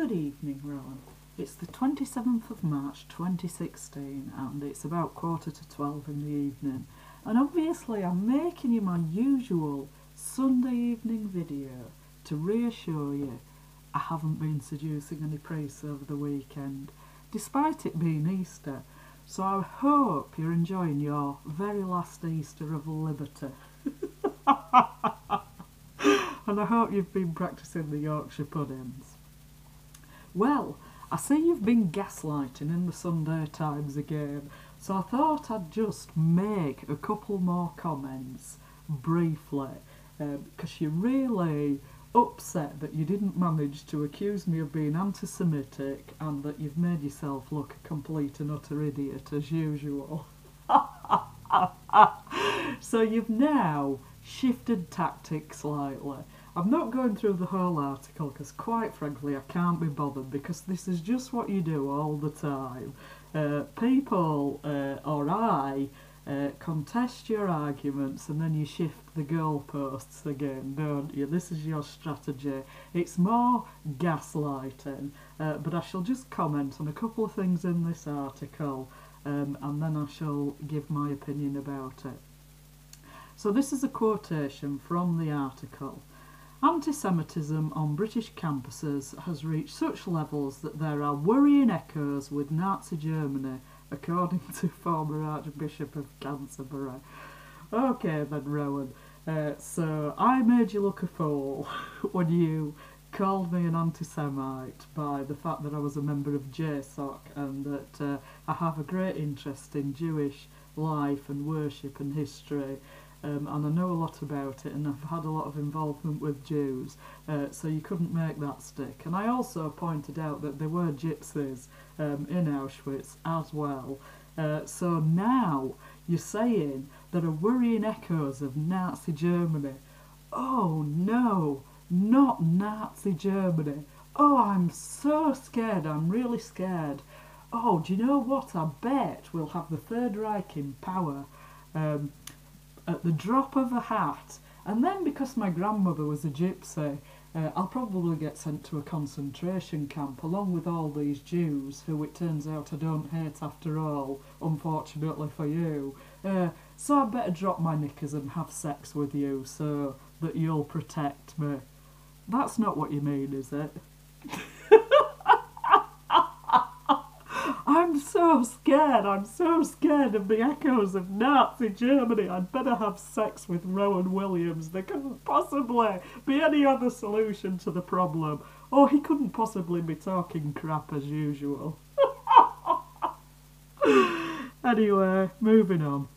Good evening, Rowan. It's the 27th of March 2016 and it's about 11:45 in the evening, and obviously I'm making you my usual Sunday evening video to reassure you I haven't been seducing any priests over the weekend, despite it being Easter, so I hope you're enjoying your very last Easter of liberty. And I hope you've been practising the Yorkshire puddings. Well, I see you've been gaslighting in the Sunday Times again, so I thought I'd just make a couple more comments briefly, because you're really upset that you didn't manage to accuse me of being anti-Semitic and that you've made yourself look a complete and utter idiot as usual. So you've now shifted tactics slightly. I'm not going through the whole article because quite frankly I can't be bothered, because this is just what you do all the time. People or I contest your arguments and then you shift the goalposts again, don't you? This is your strategy. It's more gaslighting, but I shall just comment on a couple of things in this article and then I shall give my opinion about it. So this is a quotation from the article. Anti-Semitism on British campuses has reached such levels that there are worrying echoes with Nazi Germany, according to former Archbishop of Canterbury. Okay then, Rowan, so I made you look a fool when you called me an anti-Semite by the fact that I was a member of JSOC and that I have a great interest in Jewish life and worship and history. And I know a lot about it, and I've had a lot of involvement with Jews, so you couldn't make that stick. And I also pointed out that there were gypsies in Auschwitz as well. So now you're saying there are worrying echoes of Nazi Germany. Oh no, not Nazi Germany. Oh, I'm so scared, I'm really scared. Oh, do you know what? I bet we'll have the Third Reich in power. At the drop of a hat, and then because my grandmother was a gypsy, I'll probably get sent to a concentration camp along with all these Jews who it turns out I don't hate after all, unfortunately for you. So I better drop my knickers and have sex with you so that you'll protect me. That's not what you mean, is it? I'm so scared of the echoes of Nazi Germany. I'd better have sex with Rowan Williams. There couldn't possibly be any other solution to the problem. Or he couldn't possibly be talking crap as usual. Anyway, moving on.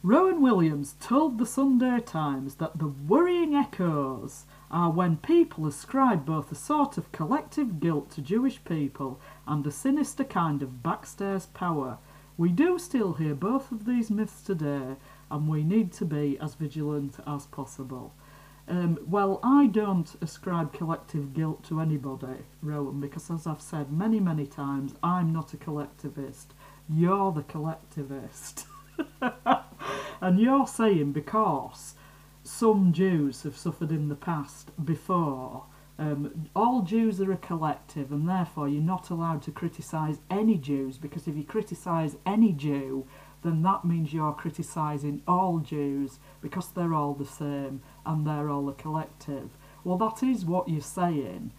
Rowan Williams told the Sunday Times that the worrying echoes are when people ascribe both a sort of collective guilt to Jewish people and a sinister kind of backstairs power. We do still hear both of these myths today, and we need to be as vigilant as possible. Well, I don't ascribe collective guilt to anybody, Rowan, because as I've said many, many times, I'm not a collectivist. You're the collectivist. And you're saying because some Jews have suffered in the past before, all Jews are a collective, and therefore you're not allowed to criticise any Jews, because if you criticise any Jew, then that means you're criticising all Jews, because they're all the same and they're all a collective. Well, that is what you're saying,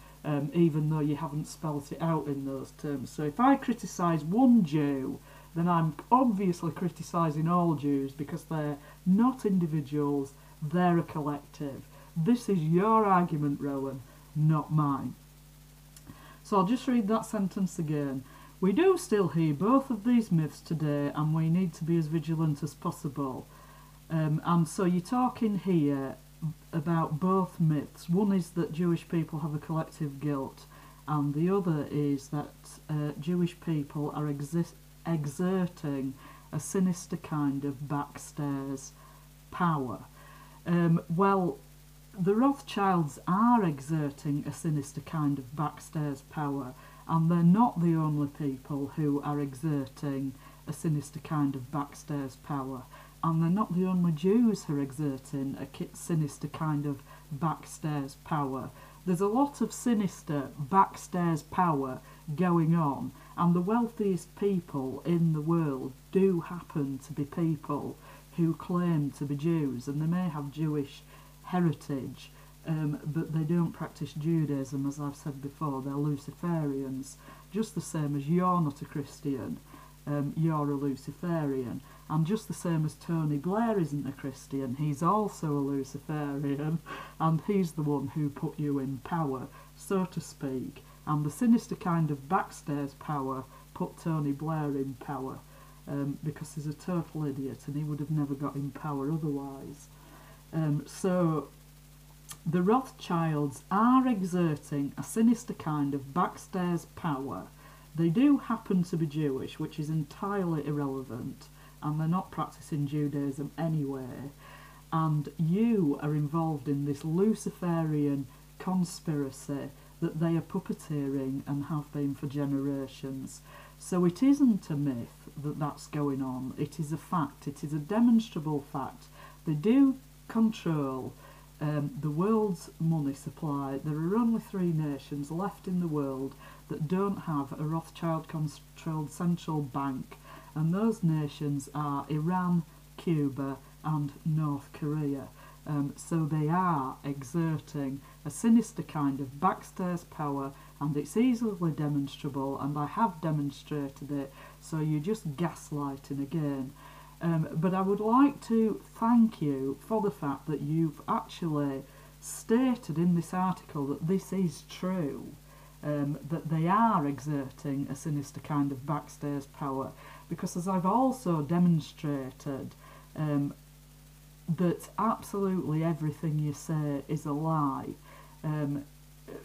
even though you haven't spelt it out in those terms. So if I criticise one Jew, then I'm obviously criticising all Jews, because they're not individuals, they're a collective. This is your argument, Rowan, not mine. So I'll just read that sentence again. We do still hear both of these myths today, and we need to be as vigilant as possible. And so you're talking here about both myths. One is that Jewish people have a collective guilt, and the other is that Jewish people are exerting a sinister kind of backstairs power. Well, the Rothschilds are exerting a sinister kind of backstairs power, and they're not the only people who are exerting a sinister kind of backstairs power, and they're not the only Jews who are exerting a sinister kind of backstairs power. there's a lot of sinister backstairs power going on, and the wealthiest people in the world do happen to be people who claim to be Jews, and they may have Jewish heritage, but they don't practice Judaism. As I've said before, they're Luciferians, just the same as you're not a Christian, you're a Luciferian. And just the same as Tony Blair isn't a Christian, he's also a Luciferian, and he's the one who put you in power, so to speak. And the sinister kind of backstairs power put Tony Blair in power, because he's a total idiot and he would have never got in power otherwise. So the Rothschilds are exerting a sinister kind of backstairs power. They do happen to be Jewish, which is entirely irrelevant, and they're not practicing Judaism anyway, and you are involved in this Luciferian conspiracy that they are puppeteering and have been for generations. So it isn't a myth that that's going on, it is a fact, it is a demonstrable fact. They do control the world's money supply. There are only 3 nations left in the world that don't have a Rothschild-controlled central bank, and those nations are Iran, Cuba and North Korea. So they are exerting a sinister kind of backstairs power, and it's easily demonstrable, and I have demonstrated it, so you're just gaslighting again. But I would like to thank you for the fact that you've actually stated in this article that this is true, that they are exerting a sinister kind of backstairs power, because as I've also demonstrated, that absolutely everything you say is a lie.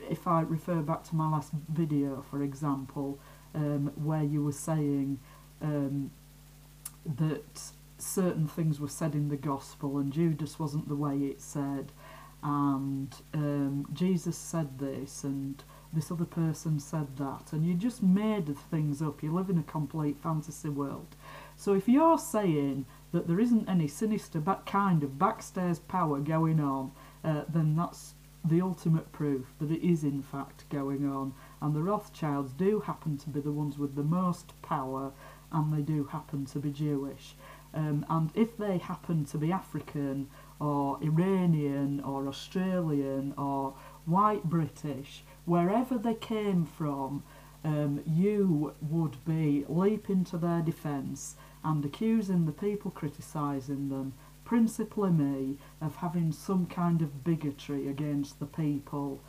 If I refer back to my last video, for example, where you were saying that certain things were said in the gospel and Judas wasn't the way it said, and Jesus said this and this other person said that, and you just made things up. You live in a complete fantasy world. So if you're saying that there isn't any sinister kind of backstairs power going on, then that's the ultimate proof that it is in fact going on, and the Rothschilds do happen to be the ones with the most power, and they do happen to be Jewish. And if they happen to be African or Iranian or Australian or white British, wherever they came from, you would be leaping to their defence and accusing the people criticising them, principally me, of having some kind of bigotry against the people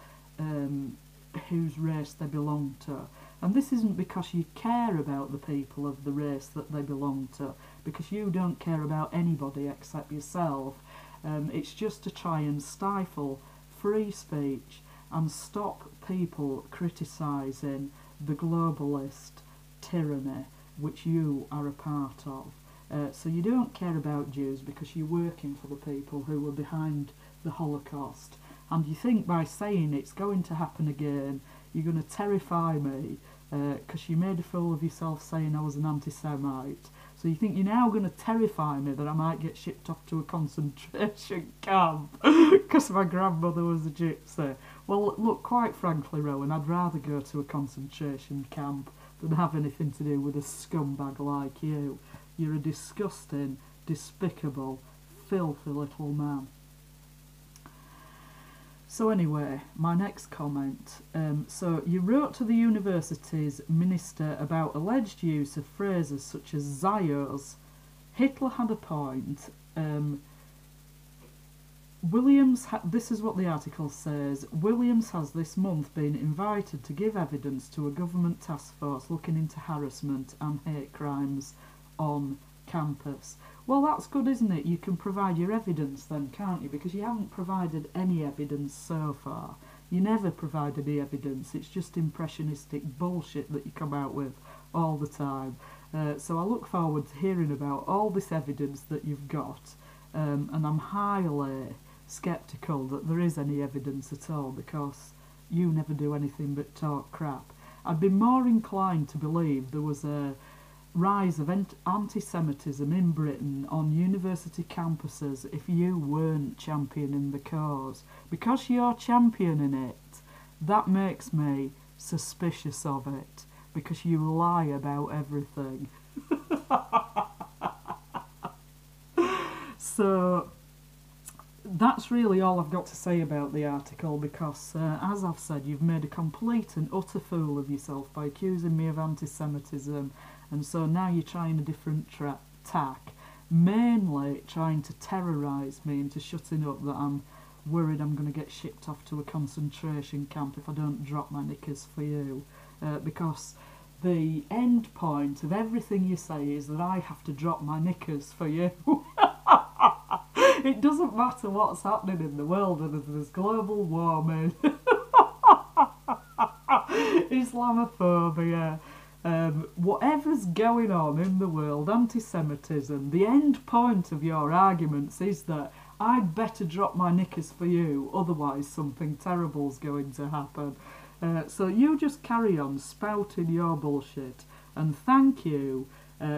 whose race they belong to. And this isn't because you care about the people of the race that they belong to, because you don't care about anybody except yourself. It's just to try and stifle free speech and stop people criticising the globalist tyranny which you are a part of. So you don't care about Jews because you're working for the people who were behind the Holocaust, and you think by saying it's going to happen again you're going to terrify me, because you made a fool of yourself saying I was an anti-Semite. So you think you're now going to terrify me that I might get shipped off to a concentration camp because my grandmother was a gypsy. Well, look, quite frankly, Rowan, I'd rather go to a concentration camp than have anything to do with a scumbag like you. You're a disgusting, despicable, filthy little man. So anyway, my next comment. So you wrote to the university's minister about alleged use of phrases such as Zios. Hitler had a point. This is what the article says. Williams has this month been invited to give evidence to a government task force looking into harassment and hate crimes on campus. Well, that's good, isn't it? You can provide your evidence then, can't you? Because you haven't provided any evidence so far. You never provide any evidence. It's just impressionistic bullshit that you come out with all the time. So I look forward to hearing about all this evidence that you've got, and I'm highly sceptical that there is any evidence at all, because you never do anything but talk crap. I'd be more inclined to believe there was a rise of anti-Semitism in Britain on university campuses if you weren't championing the cause. Because you're championing it, that makes me suspicious of it, because you lie about everything. So that's really all I've got to say about the article, because as I've said, you've made a complete and utter fool of yourself by accusing me of anti-Semitism, and so now you're trying a different tack, mainly trying to terrorise me into shutting up that I'm worried I'm going to get shipped off to a concentration camp if I don't drop my knickers for you, because the end point of everything you say is that I have to drop my knickers for you. It doesn't matter what's happening in the world, and there's global warming, Islamophobia, whatever's going on in the world, anti-Semitism, the end point of your arguments is that I'd better drop my knickers for you, otherwise something terrible's going to happen. So you just carry on spouting your bullshit, and thank you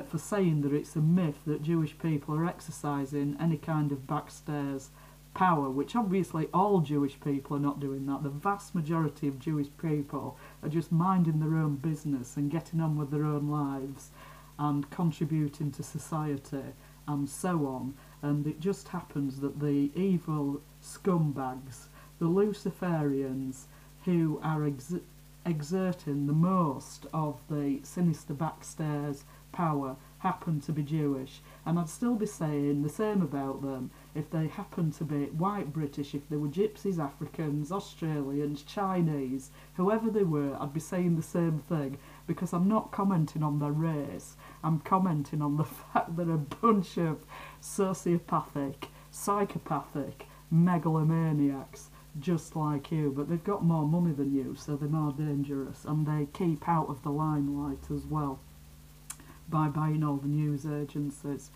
for saying that it's a myth that Jewish people are exercising any kind of backstairs power, which obviously all Jewish people are not doing that. The vast majority of Jewish people are just minding their own business and getting on with their own lives and contributing to society and so on. And it just happens that the evil scumbags, the Luciferians, who are exerting the most of the sinister backstairs power, happen to be Jewish. And I'd still be saying the same about them if they happen to be white British, if they were Gypsies, Africans, Australians, Chinese, whoever they were, I'd be saying the same thing, because I'm not commenting on their race, I'm commenting on the fact that a bunch of sociopathic, psychopathic megalomaniacs just like you, but they've got more money than you, so they're more dangerous, and they keep out of the limelight as well by buying all the news agencies.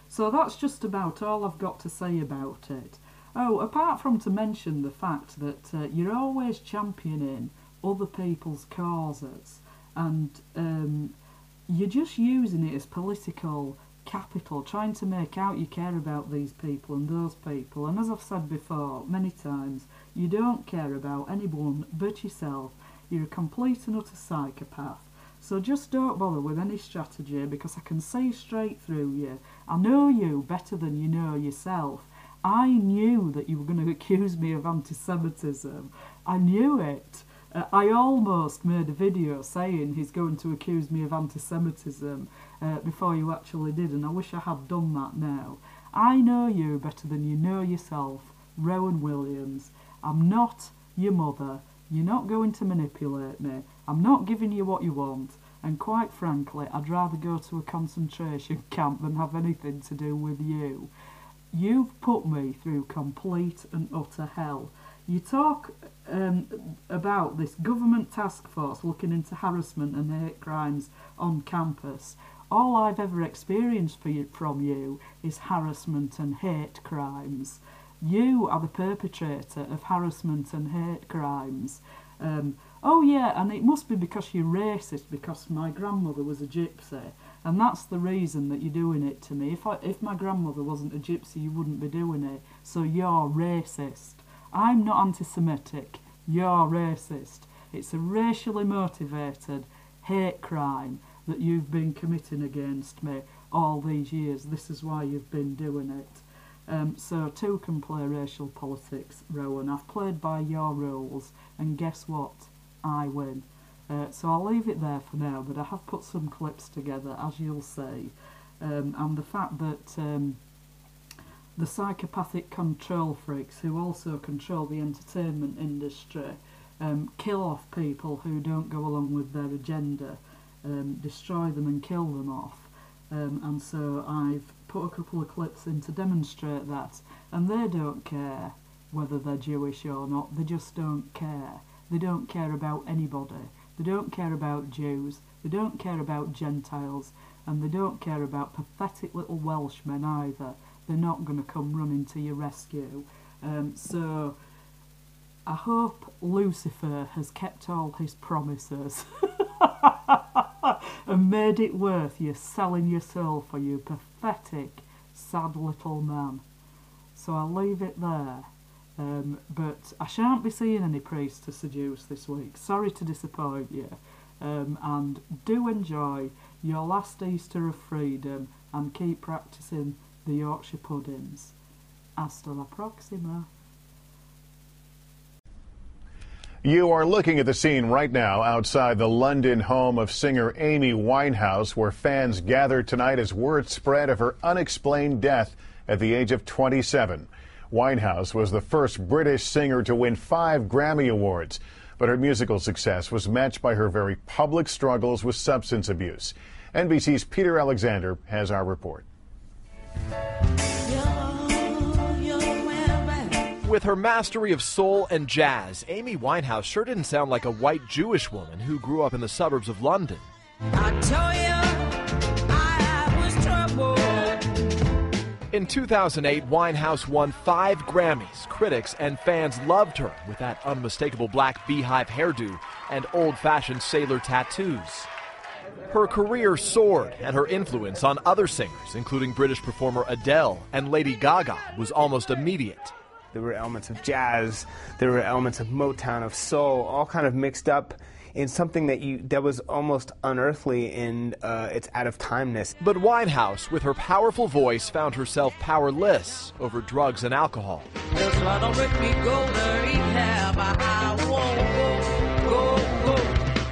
So that's just about all I've got to say about it. Oh, apart from to mention the fact that you're always championing other people's causes, and you're just using it as political capital, trying to make out you care about these people and those people, and as I've said before many times, you don't care about anyone but yourself. You're a complete and utter psychopath. So just don't bother with any strategy, because I can see straight through you. I know you better than you know yourself. I knew that you were going to accuse me of anti-Semitism. I knew it. I almost made a video saying he's going to accuse me of anti-Semitism before you actually did, and I wish I had done that now. I know you better than you know yourself, Rowan Williams. I'm not your mother. You're not going to manipulate me. I'm not giving you what you want, and quite frankly, I'd rather go to a concentration camp than have anything to do with you. You've put me through complete and utter hell. You talk about this government task force looking into harassment and hate crimes on campus. All I've ever experienced from you is harassment and hate crimes. You are the perpetrator of harassment and hate crimes. Oh yeah, and it must be because you're racist, because my grandmother was a gypsy, and that's the reason that you're doing it to me. If my grandmother wasn't a gypsy, you wouldn't be doing it, so you're racist. I'm not anti-Semitic, you're racist. It's a racially motivated hate crime that you've been committing against me all these years. This is why you've been doing it. So two can play racial politics, Rowan. I've played by your rules, and guess what? I win. So I'll leave it there for now, but I have put some clips together, as you'll see, and the fact that the psychopathic control freaks who also control the entertainment industry kill off people who don't go along with their agenda, destroy them and kill them off. And so I've put a couple of clips in to demonstrate that, and they don't care whether they're Jewish or not. They just don't care. They don't care about anybody. They don't care about Jews. They don't care about Gentiles, and they don't care about pathetic little Welshmen either. They're not going to come running to your rescue. So I hope Lucifer has kept all his promises and made it worth you selling your soul for, you pathetic, sad little man. So I'll leave it there. But I shan't be seeing any priests to seduce this week. Sorry to disappoint you. And do enjoy your last Easter of freedom and keep practising the Yorkshire puddings. Hasta la próxima. You are looking at the scene right now outside the London home of singer Amy Winehouse, where fans gathered tonight as word spread of her unexplained death at the age of 27. Winehouse was the first British singer to win 5 Grammy Awards, but her musical success was matched by her very public struggles with substance abuse. NBC's Peter Alexander has our report. With her mastery of soul and jazz, Amy Winehouse sure didn't sound like a white Jewish woman who grew up in the suburbs of London. In 2008, Winehouse won 5 Grammys. Critics and fans loved her with that unmistakable black beehive hairdo and old-fashioned sailor tattoos. Her career soared, and her influence on other singers, including British performer Adele and Lady Gaga, was almost immediate. There were elements of jazz, there were elements of Motown, of soul, all kind of mixed up in something that was almost unearthly in its out-of-timeness. But Winehouse, with her powerful voice, found herself powerless over drugs and alcohol.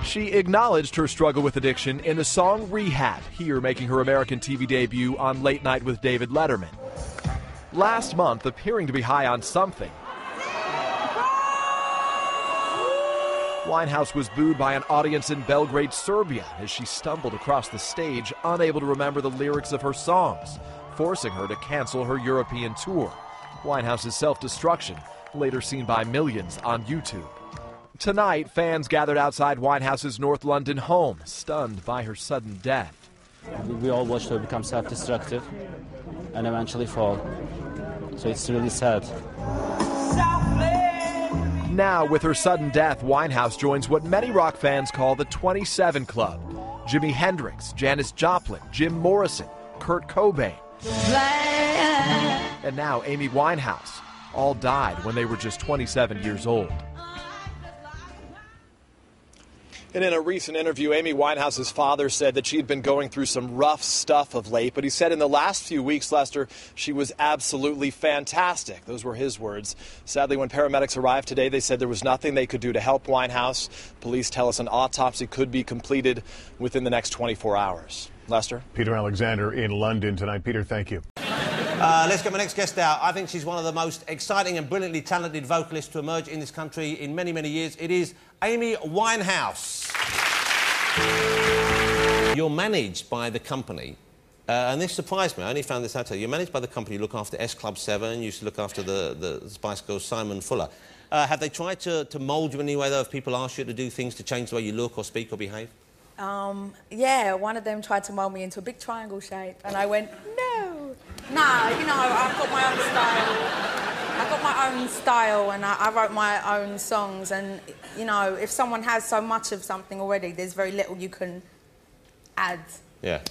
She acknowledged her struggle with addiction in the song Rehab, here making her American TV debut on Late Night with David Letterman. Last month, appearing to be high on something, Winehouse was booed by an audience in Belgrade, Serbia, as she stumbled across the stage, unable to remember the lyrics of her songs, forcing her to cancel her European tour. Winehouse's self-destruction, later seen by millions on YouTube. Tonight, fans gathered outside Winehouse's North London home, stunned by her sudden death. We all watched her become self-destructive and eventually fall. So it's really sad. Now, with her sudden death, Winehouse joins what many rock fans call the 27 Club. Jimi Hendrix, Janis Joplin, Jim Morrison, Kurt Cobain, and now Amy Winehouse. All died when they were just 27 years old. And in a recent interview, Amy Winehouse's father said that she had been going through some rough stuff of late, but he said in the last few weeks, Lester, she was absolutely fantastic. Those were his words. Sadly, when paramedics arrived today, they said there was nothing they could do to help Winehouse. Police tell us an autopsy could be completed within the next 24 hours. Lester? Peter Alexander in London tonight. Peter, thank you. Let's get my next guest out. I think she's one of the most exciting and brilliantly talented vocalists to emerge in this country in many, many years. It is Amy Winehouse. You're managed by the company, and this surprised me. I only found this out today. You're managed by the company. You look after S Club 7, you used to look after the Spice Girls, Simon Fuller. Have they tried to mould you in any way, though, if people ask you to do things to change the way you look or speak or behave? Yeah, one of them tried to mould me into a big triangle shape, and I went, no. Nah, you know, I've got my own style. I've got my own style, and I wrote my own songs, and, you know, if someone has so much of something already, there's very little you can add. Yeah.